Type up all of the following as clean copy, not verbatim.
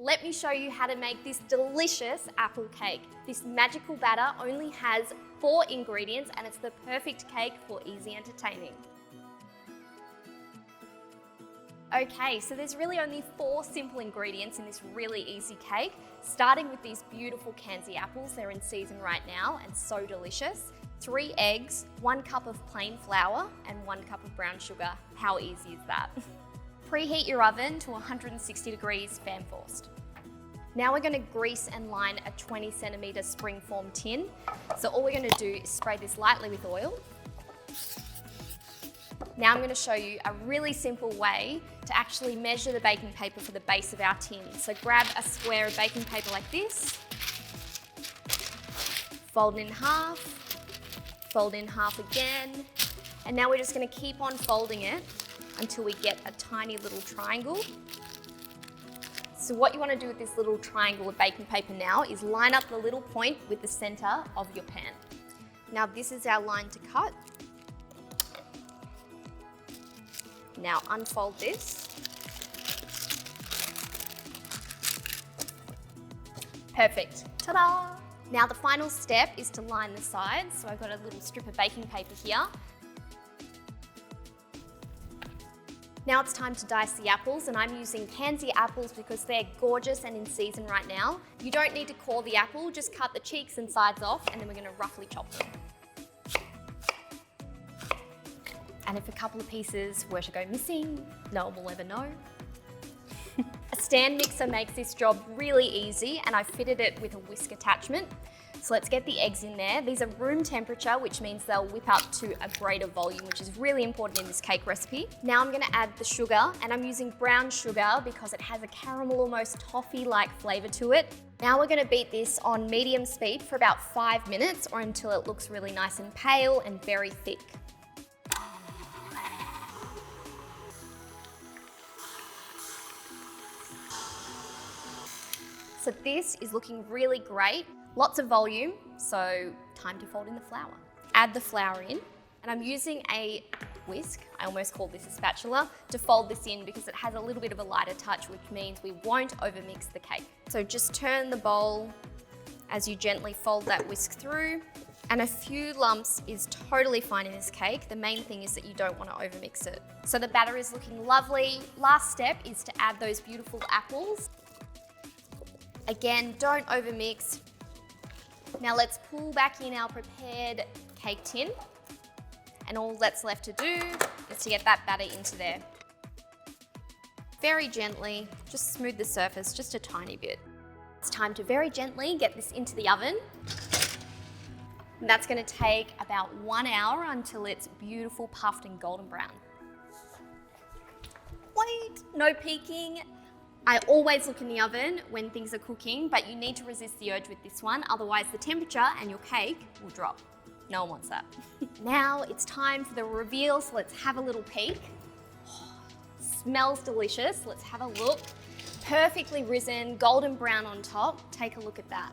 Let me show you how to make this delicious apple cake. This magical batter only has 4 ingredients and it's the perfect cake for easy entertaining. Okay, so there's really only 4 simple ingredients in this really easy cake, starting with these beautiful Kanzi apples. They're in season right now and so delicious. 3 eggs, 1 cup of plain flour, and 1 cup of brown sugar. How easy is that? Preheat your oven to 160 degrees fan forced. Now we're going to grease and line a 20 centimeter spring form tin. So all we're going to do is spray this lightly with oil. Now I'm going to show you a really simple way to actually measure the baking paper for the base of our tin. So grab a square of baking paper like this, fold it in half, fold in half again, and now we're just going to keep on folding it until we get a tiny little triangle. So what you want to do with this little triangle of baking paper now is line up the little point with the center of your pan. Now this is our line to cut. Now unfold this. Perfect. Ta-da! Now the final step is to line the sides. So I've got a little strip of baking paper here. Now it's time to dice the apples, and I'm using Kanzi apples because they're gorgeous and in season right now. You don't need to core the apple, just cut the cheeks and sides off, and then we're going to roughly chop them. And if a couple of pieces were to go missing, no one will ever know. A stand mixer makes this job really easy, and I fitted it with a whisk attachment. So let's get the eggs in there. These are room temperature, which means they'll whip up to a greater volume, which is really important in this cake recipe. Now I'm going to add the sugar, and I'm using brown sugar because it has a caramel, almost toffee-like flavor to it. Now we're going to beat this on medium speed for about 5 minutes, or until it looks really nice and pale and very thick. So this is looking really great. Lots of volume, so time to fold in the flour. Add the flour in, and I'm using a whisk, I almost call this a spatula, to fold this in because it has a little bit of a lighter touch, which means we won't overmix the cake. So just turn the bowl as you gently fold that whisk through, and a few lumps is totally fine in this cake. The main thing is that you don't want to overmix it. So the batter is looking lovely. Last step is to add those beautiful apples. Again, don't overmix. Now let's pull back in our prepared cake tin, and all that's left to do is to get that batter into there. Very gently, just smooth the surface just a tiny bit. It's time to very gently get this into the oven. And that's going to take about 1 hour until it's beautiful, puffed and golden brown. Wait, no peeking. I always look in the oven when things are cooking, but you need to resist the urge with this one, otherwise the temperature and your cake will drop. No one wants that. Now it's time for the reveal, so let's have a little peek. Oh, smells delicious, let's have a look. Perfectly risen, golden brown on top. Take a look at that.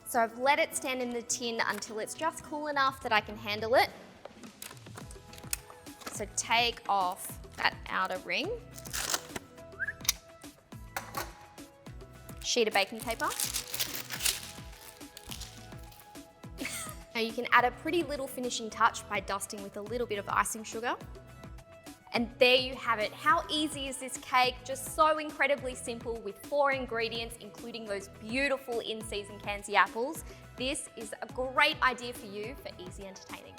So I've let it stand in the tin until it's just cool enough that I can handle it. So take off that outer ring. Sheet of baking paper. Now you can add a pretty little finishing touch by dusting with a little bit of icing sugar. And there you have it. How easy is this cake? Just so incredibly simple with 4 ingredients, including those beautiful in-season Kanzi apples. This is a great idea for you for easy entertaining.